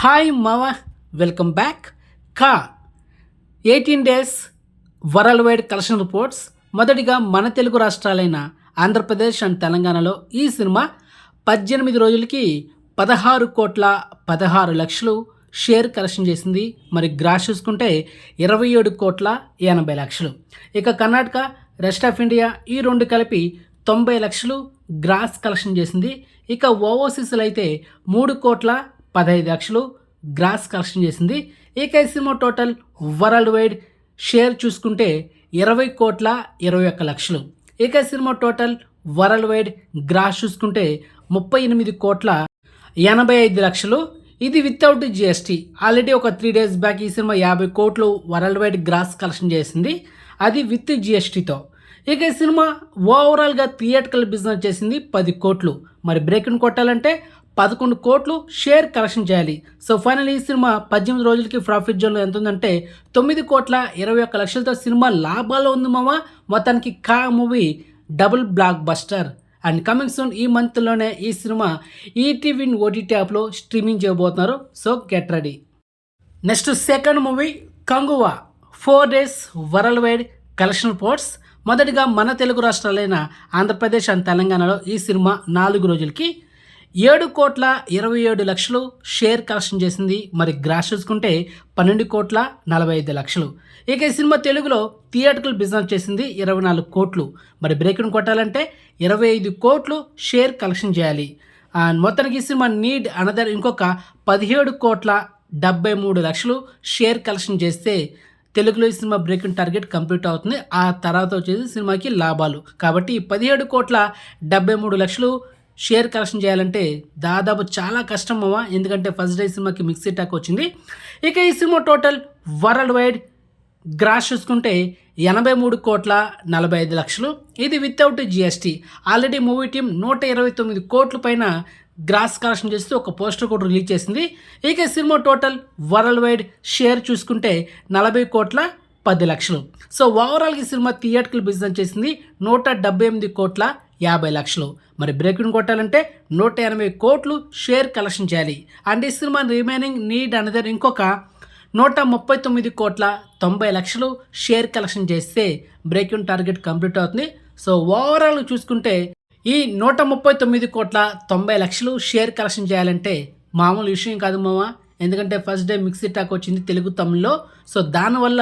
Hi మావా, welcome back. కా 18 days world wide collection reports. మొదటిగా మన తెలుగు రాష్ట్రాలైన ఆంధ్రప్రదేశ్ అండ్ తెలంగాణలో ఈ సినిమా 18 రోజులకి 16,16,00,000 షేర్ కలెక్షన్ చేసింది. మరి గ్రాస్ చూసుకుంటే 27,80,00,000. ఇక కర్ణాటక, రెస్ట్ ఆఫ్ ఇండియా ఈ రెండు కలిపి 90 లక్షలు గ్రాస్ కలెక్షన్ చేసింది. ఇక ఓవర్సీస్లో అయితే 3,15,00,000 గ్రాస్ కలెక్షన్ చేసింది. ఇక ఈ సినిమా టోటల్ వరల్డ్ వైడ్ షేర్ చూసుకుంటే 20,21,00,000. ఇక ఈ సినిమా టోటల్ వరల్డ్ వైడ్ గ్రాస్ చూసుకుంటే 38,85,00,000. ఇది వితౌట్ జిఎస్టీ. ఆల్రెడీ ఒక 3 డేస్ బ్యాక్ ఈ సినిమా 50 కోట్లు వరల్డ్ వైడ్ గ్రాస్ కలెక్షన్ చేసింది, అది విత్ జిఎస్టీతో. ఇక ఈ సినిమా ఓవరాల్గా థియేటర్కల్ బిజినెస్ చేసింది 10 కోట్లు. మరి బ్రేక్ని కొట్టాలంటే 11 కోట్లు షేర్ కలెక్షన్ చేయాలి. సో ఫైనల్ ఈ సినిమా 18 రోజులకి ప్రాఫిట్ జోన్లో ఎంత ఉందంటే 9,21,00,000తో సినిమా లాభాల్లో ఉంది మామ. మొత్తానికి కా movie double block buster. And coming soon ఈ మంత్లోనే ఈ సినిమా ఈటీవీ ఓటీటీ యాప్లో స్ట్రీమింగ్ చేయబోతున్నారు. So get ready. Next second movie Kanguva 4 days world wide collection reports. మొదటిగా మన తెలుగు రాష్ట్రాలైన ఆంధ్రప్రదేశ్ అండ్ తెలంగాణలో ఈ సినిమా 4 రోజులకి 7,27,00,000 షేర్ కలెక్షన్ చేసింది. మరి గ్రాస్ చూసుకుంటే 12,45,00,000. ఇక ఈ సినిమా తెలుగులో థియేటర్కల్ బిజినెస్ చేసింది 24 కోట్లు. మరి బ్రేక్ను కొట్టాలంటే 25 కోట్లు షేర్ కలెక్షన్ చేయాలి. అండ్ మొత్తానికి ఈ సినిమా నీడ్ అనదర్ ఇంకొక 17,73,00,000 షేర్ కలెక్షన్ చేస్తే తెలుగులో ఈ సినిమా బ్రేకింగ్ టార్గెట్ కంప్లీట్ అవుతుంది. ఆ తర్వాత వచ్చేసి సినిమాకి లాభాలు. కాబట్టి 17,73,00,000 షేర్ కలెక్షన్ చేయాలంటే దాదాపు చాలా కష్టం అవ్వ, ఎందుకంటే ఫస్ట్ డే సినిమాకి మిక్సీ టాక్ వచ్చింది. ఇక ఈ సినిమా టోటల్ వరల్డ్ వైడ్ గ్రాస్ చూసుకుంటే 83,45,00,000. ఇది without GST. Already movie team 129 కోట్ల పైన గ్రాస్ కలెక్షన్ చేస్తూ ఒక పోస్టర్ కూడా రిలీజ్ చేసింది. ఇక సినిమా టోటల్ వరల్డ్ వైడ్ షేర్ చూసుకుంటే 40,10,00,000. సో ఓవరాల్గా ఈ సినిమా థియేటర్కల్ బిజినెస్ చేసింది 178,50,00,000. మరి బ్రేక్ను కొట్టాలంటే 180 కోట్లు షేర్ కలెక్షన్ చేయాలి. అండ్ ఈ సినిమా రిమైనింగ్ నీడ్ అనదర్ ఇంకొక 139,90,00,000 షేర్ కలెక్షన్ చేస్తే బ్రేకింగ్ టార్గెట్ కంప్లీట్ అవుతుంది. సో ఓవరాల్ చూసుకుంటే ఈ 139,90,00,000 షేర్ కలెక్షన్ చేయాలంటే మామూలు విషయం కాదు మామ. ఎందుకంటే ఫస్ట్ డే మిక్సీ టాక్ వచ్చింది తెలుగు తమిళ్లో. సో దానివల్ల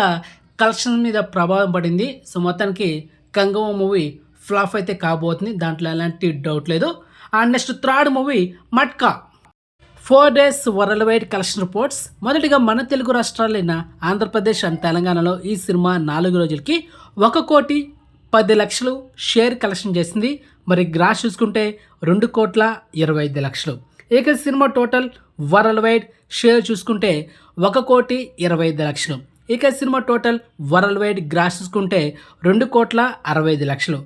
కలెక్షన్ మీద ప్రభావం పడింది. సో మొత్తానికి కంగువా మూవీ ఫ్లాప్ అయితే కాబోతుంది, దాంట్లో ఎలాంటి డౌట్ లేదు. And next third movie matka 4 days world wide collection reports. మొదటిగా మన తెలుగు రాష్ట్రాలైన ఆంధ్రప్రదేశ్ అండ్ తెలంగాణలో ఈ సినిమా 4 రోజులకి 1,10,00,000 షేర్ కలెక్షన్ చేసింది. మరి గ్రాస్ చూసుకుంటే 2,25,00,000. ఇక సినిమా టోటల్ వరల్డ్ వైడ్ షేర్ చూసుకుంటే 1,25,00,000. ఇక సినిమా టోటల్ వరల్డ్ వైడ్ గ్రాస్ చూసుకుంటే 2,65,00,000.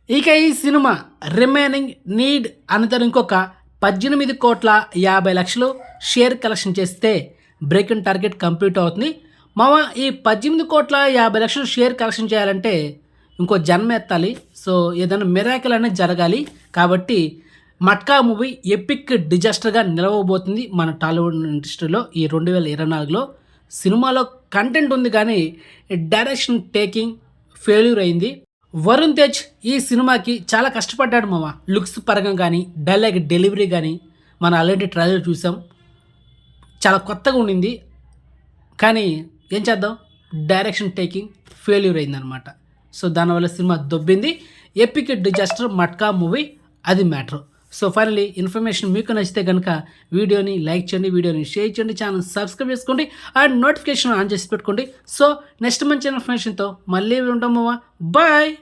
ఇక ఈ సినిమా రిమైనింగ్ నీడ్ అనదర్ ఇంకొక 18,50,00,000 షేర్ కలెక్షన్ చేస్తే బ్రేకింగ్ టార్గెట్ కంప్లీట్ అవుతుంది. మామ ఈ 18,50,00,000 షేర్ కలెక్షన్ చేయాలంటే ఇంకో జన్మ ఎత్తాలి. సో ఏదైనా మిరాకిల్ అనేది జరగాలి. కాబట్టి మట్కా మూవీ ఎపిక్ డిజాస్టర్గా నిలవబోతుంది మన టాలీవుడ్ ఇండస్ట్రీలో ఈ 2024లో. సినిమాలో కంటెంట్ ఉంది కానీ డైరెక్షన్ టేకింగ్ ఫెయిల్యూర్ అయింది. వరుణ్ తేజ్ ఈ సినిమాకి చాలా కష్టపడ్డాడు మామ. లుక్స్ పరంగా కానీ డైలాగ్ డెలివరీ కానీ మనం ఆల్రెడీ ట్రైలర్ చూసాం, చాలా కొత్తగా ఉండింది. కానీ ఏం చేద్దాం, డైరెక్షన్ టేకింగ్ ఫెయిల్యూర్ అయిందనమాట. సో దానివల్ల సినిమా దొబ్బింది. ఎపిక్ డిజాస్టర్ మట్కా మూవీ, అది మ్యాటర్. సో ఫైనలీ ఇన్ఫర్మేషన్ మీకు నచ్చితే కనుక వీడియోని లైక్ చేయండి, వీడియోని షేర్ చేయండి, ఛానల్ సబ్స్క్రైబ్ చేసుకోండి అండ్ నోటిఫికేషన్ ఆన్ చేసి పెట్టుకోండి. సో నెక్స్ట్ మంచి ఇన్ఫర్మేషన్తో మళ్ళీ ఉంటాము. బాయ్.